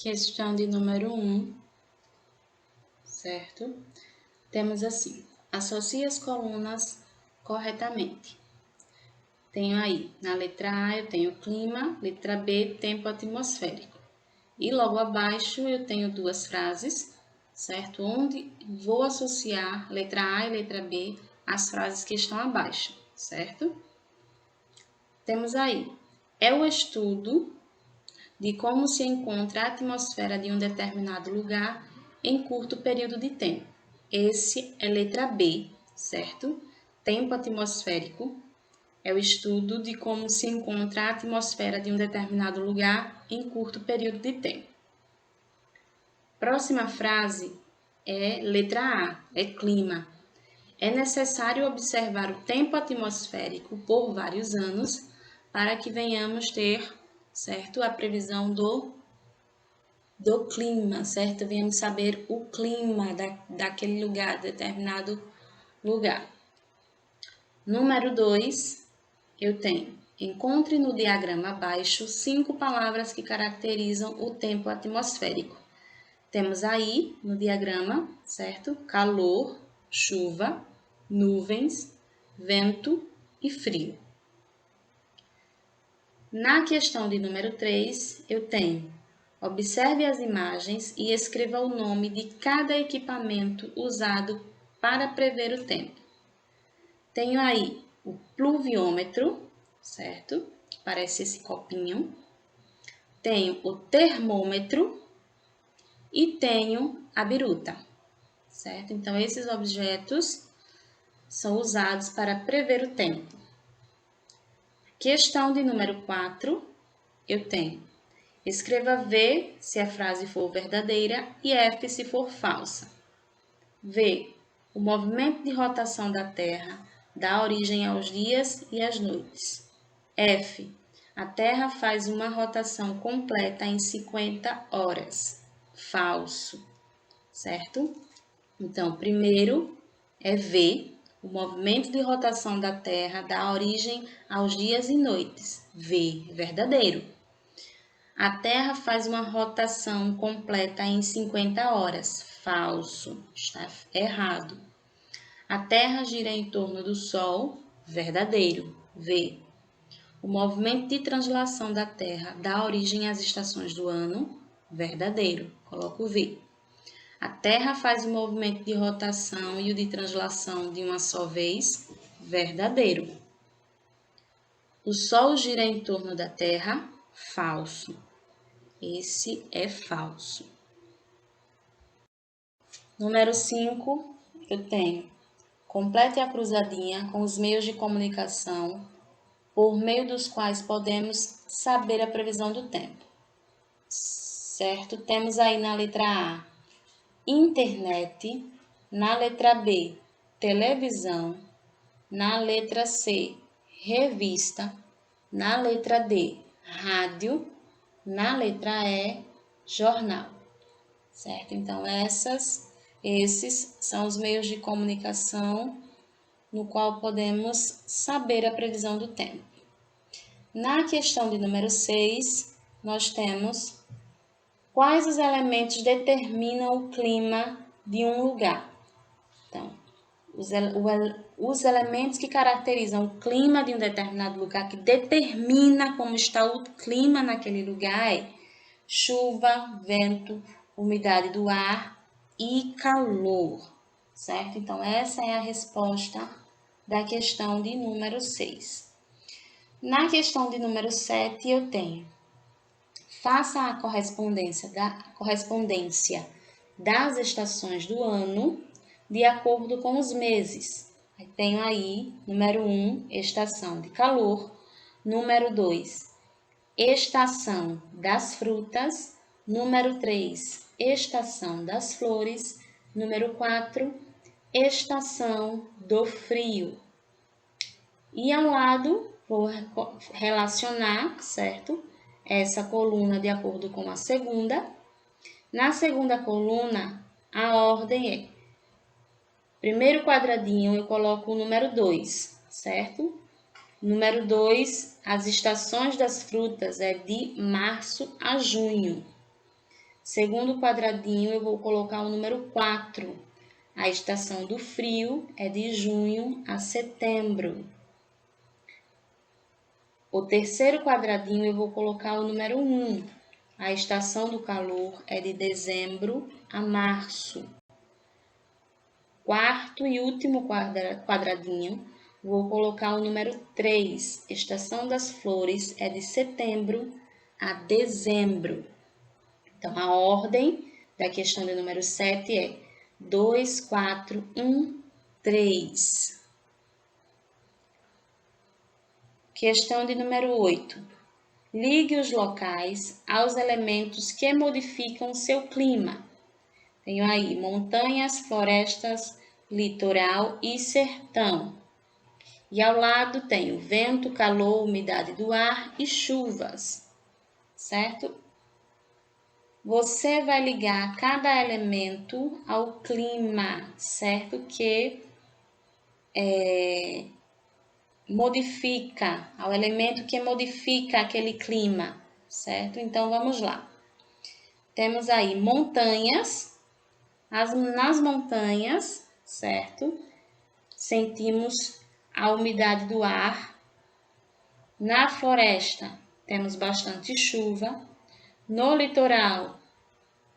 Questão de número 1, certo? Temos assim, associe as colunas corretamente. Tenho aí, na letra A eu tenho clima, letra B, tempo atmosférico. E logo abaixo eu tenho duas frases, certo? Onde vou associar letra A e letra B às frases que estão abaixo, certo? Temos aí, é o estudo de como se encontra a atmosfera de um determinado lugar em curto período de tempo. Esse é letra B, certo? Tempo atmosférico é o estudo de como se encontra a atmosfera de um determinado lugar em curto período de tempo. Próxima frase é letra A, é clima. É necessário observar o tempo atmosférico por vários anos para que venhamos ter, certo, a previsão do clima, certo? Venhamos saber o clima daquele lugar, determinado lugar. Número 2, eu tenho, encontre no diagrama abaixo 5 palavras que caracterizam o tempo atmosférico. Temos aí no diagrama, certo? Calor, chuva, nuvens, vento e frio. Na questão de número 3, eu tenho, observe as imagens e escreva o nome de cada equipamento usado para prever o tempo. Tenho aí o pluviômetro, certo? Que parece esse copinho. Tenho o termômetro e tenho a biruta, certo? Então, esses objetos são usados para prever o tempo. Questão de número 4, eu tenho, escreva V se a frase for verdadeira e F se for falsa. V, o movimento de rotação da Terra dá origem aos dias e às noites. F, a Terra faz uma rotação completa em 50 horas. Falso, certo? Então, primeiro é V, o movimento de rotação da Terra dá origem aos dias e noites. V, verdadeiro. A Terra faz uma rotação completa em 50 horas. Falso, está errado. A Terra gira em torno do Sol. Verdadeiro. V. O movimento de translação da Terra dá origem às estações do ano. Verdadeiro. Coloco V. A Terra faz o movimento de rotação e o de translação de uma só vez. Verdadeiro. O Sol gira em torno da Terra. Falso. Esse é falso. Número 5, eu tenho, complete a cruzadinha com os meios de comunicação por meio dos quais podemos saber a previsão do tempo. Certo? Temos aí na letra A, internet, na letra B, televisão, na letra C, revista, na letra D, rádio, na letra E, jornal. Certo? Então, esses são os meios de comunicação no qual podemos saber a previsão do tempo. Na questão de número 6, nós temos quais os elementos determinam o clima de um lugar. Então, os elementos que caracterizam o clima de um determinado lugar, que determina como está o clima naquele lugar, é chuva, vento, umidade do ar e calor, certo? Então, essa é a resposta da questão de número 6. Na questão de número 7, eu tenho, faça a correspondência das estações do ano de acordo com os meses. Tenho aí, número 1, estação de calor, número 2, estação das frutas, número 3, estação das flores, número 4, estação do frio. E ao lado, vou relacionar, certo? Essa coluna de acordo com a segunda. Na segunda coluna, a ordem é, primeiro quadradinho eu coloco o número 2, certo? Número 2, as estações das frutas é de março a junho. Segundo quadradinho, eu vou colocar o número 4. A estação do frio é de junho a setembro. O terceiro quadradinho, eu vou colocar o número 1. A estação do calor é de dezembro a março. Quarto e último quadradinho, vou colocar o número 3. Estação das flores é de setembro a dezembro. Então, a ordem da questão de número 7 é 2, 4, 1, 3. Questão de número 8. Ligue os locais aos elementos que modificam seu clima. Tenho aí montanhas, florestas, litoral e sertão. E ao lado tenho vento, calor, umidade do ar e chuvas, certo? Você vai ligar cada elemento ao clima, certo? Que modifica, ao elemento que modifica aquele clima, certo? Então, vamos lá. Temos aí montanhas. Nas montanhas, certo? Sentimos a umidade do ar. Na floresta, temos bastante chuva. No litoral,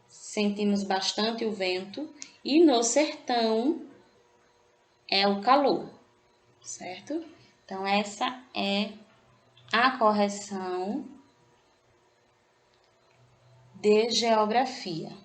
sentimos bastante o vento. E no sertão, é o calor, certo? Então, essa é a correção de geografia.